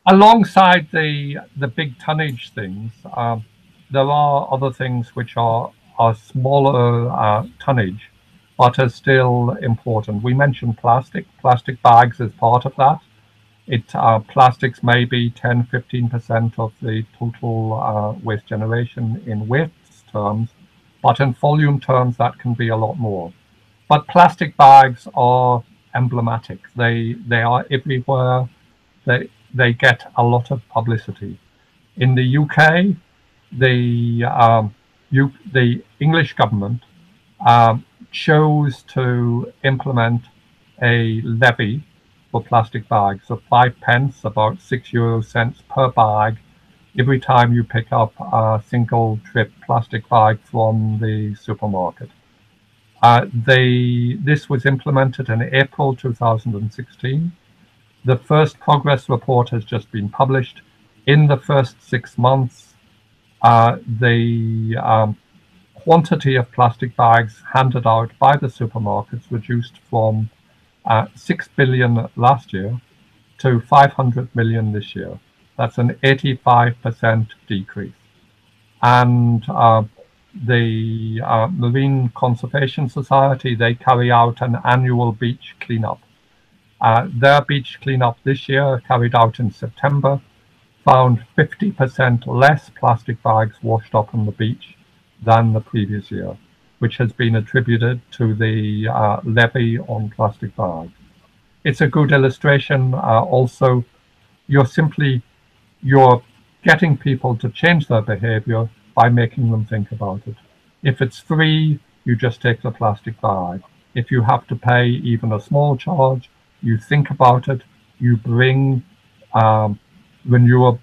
alongside the big tonnage things, there are other things which are smaller tonnage, but are still important. We mentioned plastic. Plastic bags is part of that. Plastics may be 10–15% of the total waste generation in waste terms, but in volume terms that can be a lot more. But plastic bags are emblematic. They are everywhere. They get a lot of publicity. In the UK, the English government chose to implement a levy for plastic bags of 5 pence, about 6 euro cents per bag, every time you pick up a single trip plastic bag from the supermarket. This was implemented in April 2016. The first progress report has just been published. In the first 6 months, the quantity of plastic bags handed out by the supermarkets reduced from 6 billion last year to 500 million this year. That's an 85% decrease. And the Marine Conservation Society, they carry out an annual beach cleanup. Their beach cleanup this year, carried out in September, found 50% less plastic bags washed up on the beach than the previous year, which has been attributed to the levy on plastic bags. It's a good illustration. Also, you're getting people to change their behavior by making them think about it. If it's free, you just take the plastic bag. If you have to pay even a small charge, you think about it. You bring reusable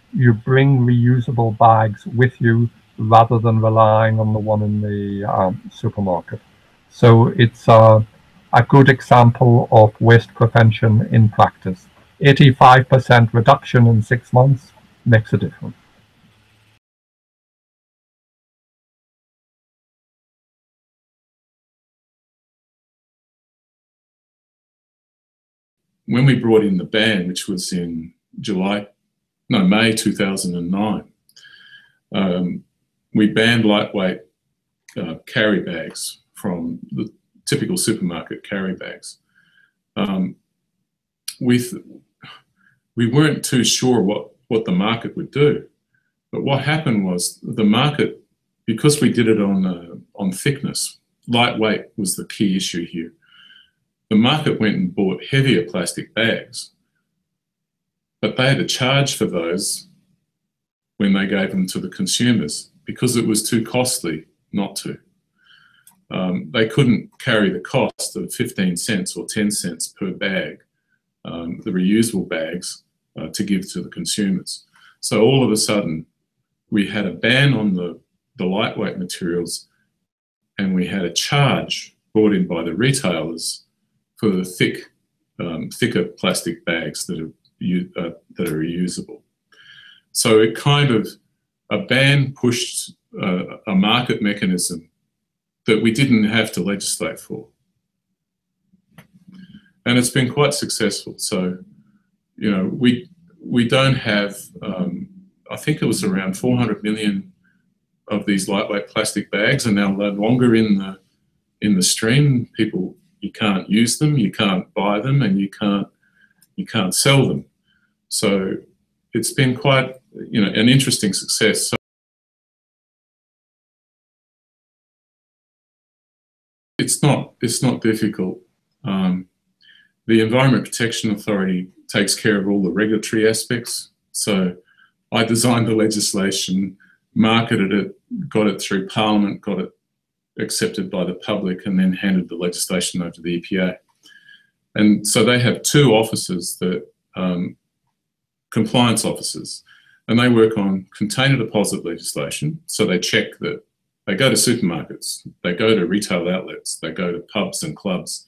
bags with you rather than relying on the one in the supermarket. So it's a good example of waste prevention in practice. 85% reduction in 6 months makes a difference. When we brought in the ban, which was in May 2009, we banned lightweight carry bags from the typical supermarket carry bags. We weren't too sure what the market would do, but what happened was the market, because we did it on thickness, lightweight was the key issue here. The market went and bought heavier plastic bags, but they had to charge for those when they gave them to the consumers because it was too costly not to. They couldn't carry the cost of 15 cents or 10 cents per bag, the reusable bags, to give to the consumers. So all of a sudden, we had a ban on the lightweight materials, and we had a charge brought in by the retailers for the thicker plastic bags that are reusable. So it kind of, a ban pushed a market mechanism that we didn't have to legislate for. And it's been quite successful. So, you know, we don't have, I think it was around 400 million of these lightweight plastic bags are now no longer in the stream. People, you can't use them, you can't buy them, and you can't sell them. So it's been quite, you know, an interesting success. So it's not difficult. The Environment Protection Authority takes care of all the regulatory aspects. So I designed the legislation, marketed it, got it through Parliament, got it accepted by the public, and then handed the legislation over to the EPA. And so they have 2 officers, that compliance officers, and they work on container deposit legislation. So they check that they go to supermarkets, they go to retail outlets, they go to pubs and clubs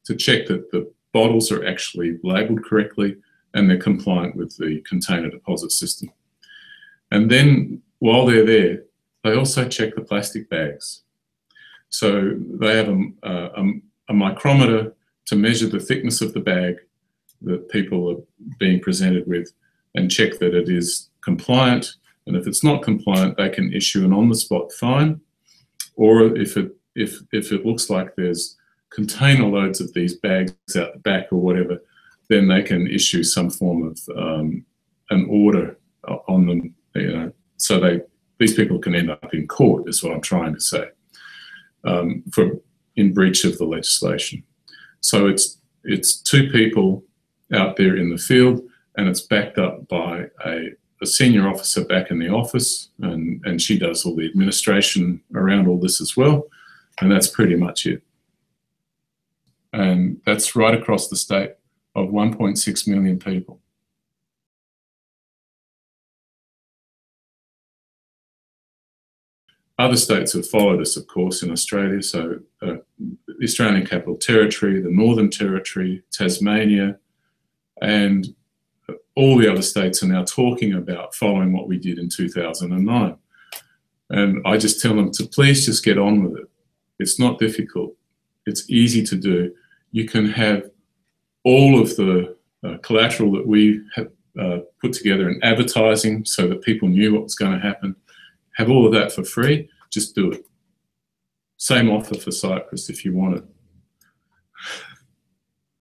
to check that the bottles are actually labelled correctly and they're compliant with the container deposit system. And then while they're there, they also check the plastic bags. So they have a micrometer to measure the thickness of the bag that people are being presented with. and check that it is compliant. And if it's not compliant, they can issue an on-the-spot fine. Or if it looks like there's container loads of these bags out the back or whatever, then they can issue some form of an order on them. You know, so these people can end up in court, is what I'm trying to say, in breach of the legislation. So it's two people out there in the field, and it's backed up by a senior officer back in the office, and she does all the administration around all this as well, and that's pretty much it. And that's right across the state of 1.6 million people. Other states have followed us, of course, in Australia. So the Australian Capital Territory, the Northern Territory, Tasmania, and all the other states are now talking about following what we did in 2009. And I just tell them to please just get on with it. It's not difficult. It's easy to do. You can have all of the collateral that we have put together in advertising so that people knew what was going to happen. Have all of that for free. Just do it. Same offer for Cyprus if you want it.